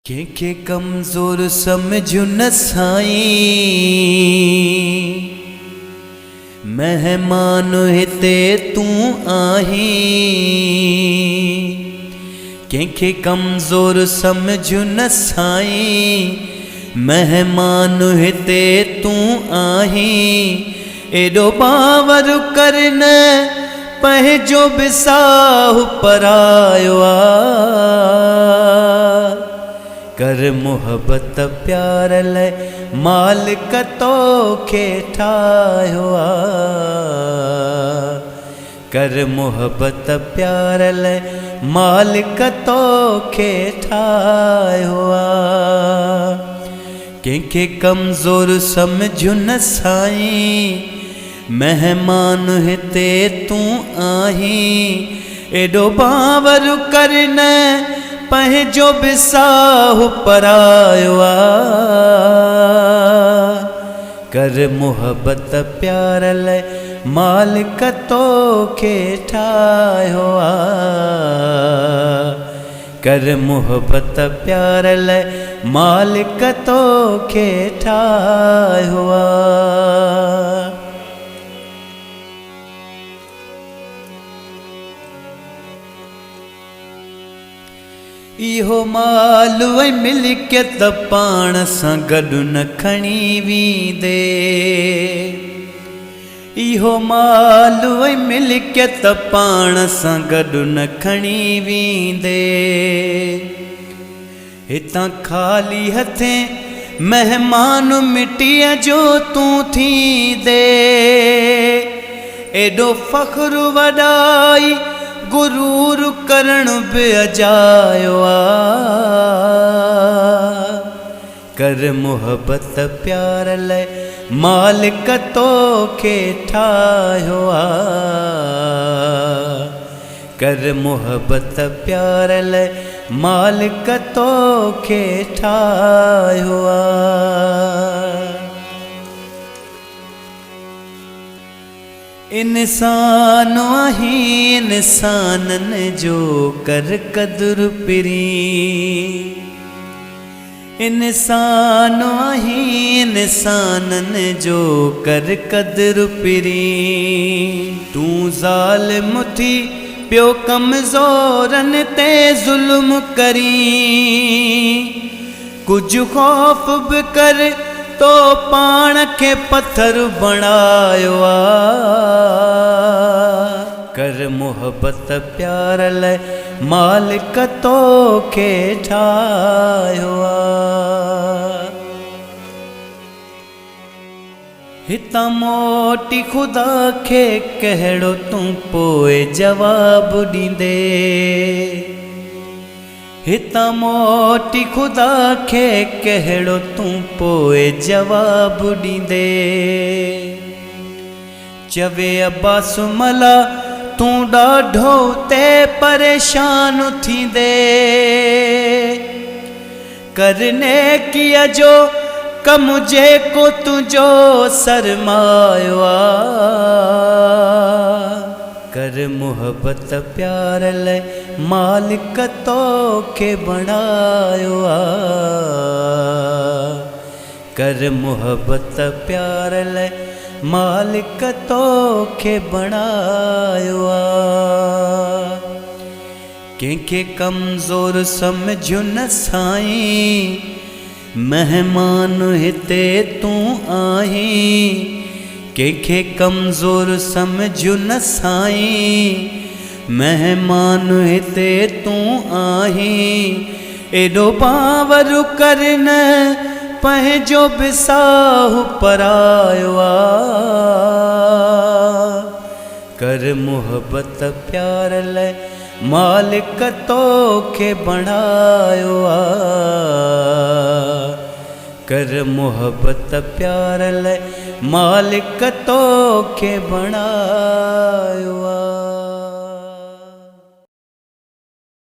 कंहिंखे कमज़ोर समझु न साईं, मेहमान हिते तूं आहीं। कंहिंखे कमज़ोर समझु न साईं, मेहमान हिते तूं आहीं। एॾो बावर कर न पंहिंजो बि साहु परायो आहे। कर मुहबत प्यार लाइ मालिक तोखे ठाहियो आहे। कर मुहबत प्यार लाइ मालिक तोखे ठाहियो आहे। कंहिंखे कमज़ोर समझु न साईं, मेहमान हिते तूं आहीं। एॾो बावर कर न पंहिंजो बि साहु परायो आहे। कर मुहबत प्यार लाइ मालिक तोखे ठाहियो आहे। कर मुहबत प्यार लाइ मालिक तोखे ठाहियो आहे। इहो माल ऐं मिल्कियत पाण सां गॾु न खणी वेंदे। इहो माल ऐं मिल्कियत पाण सां गॾु न खणी वेंदे। हितां ख़ाली हथें महिमान मिटीअ जो तूं थींदे। एॾो फ़ख्रु वॾाई गुरूर करण बि अजायो आहे। कर मुहबत प्यार लाइ मालिक तोखे ठाहियो आहे। कर मुहबत प्यार लाइ मालिक तोखे ठाहियो आहे। इंसान आहीं इंसाननि जो कर क़दुरु पिरी। इंसान आहीं इंसाननि जो कर क़दुरु पिरी। तूं ज़ालिम थी पियो कमज़ोरनि ते ज़ुल्म करी। कुझु ख़ौफ़ बि कर तो पाण खे पत्थर बणायो आहे। कर मुहबत प्यार लाइ मालिक तोखे ठाहियो आहे। हितां मोटी ख़ुदा खे कहिड़ो तूं पोइ जवाबु ॾींदे। हितां मोटी ख़ुदा खे कहिड़ो तूं पोइ जवाबु ॾींदे। चवे अब्बास मला तूं ॾाढो ते परेशान थींदे। कर नेकीअ जो कमु जेको तुंहिंजो सरमायो आहे। कर मुहबत प्यार लाइ मालिक तोखे बणायो आहे। कर मुहबत प्यार लाइ मालिक तोखे बणायो आहे। कंहिंखे कमज़ोर समझु न साईं, मेहमान हिते तूं आहीं। कंहिंखे कमज़ोर समझु न साईं, मेहमान हिते तूं आहीं। एॾो बावर कर न पंहिंजो बि साहु परायो आहे। कर मुहबत प्यार लाइ मालिक तोखे बणायो आहे। कर मुहबत प्यार लाइ मालिक तोखे बणायो आहे।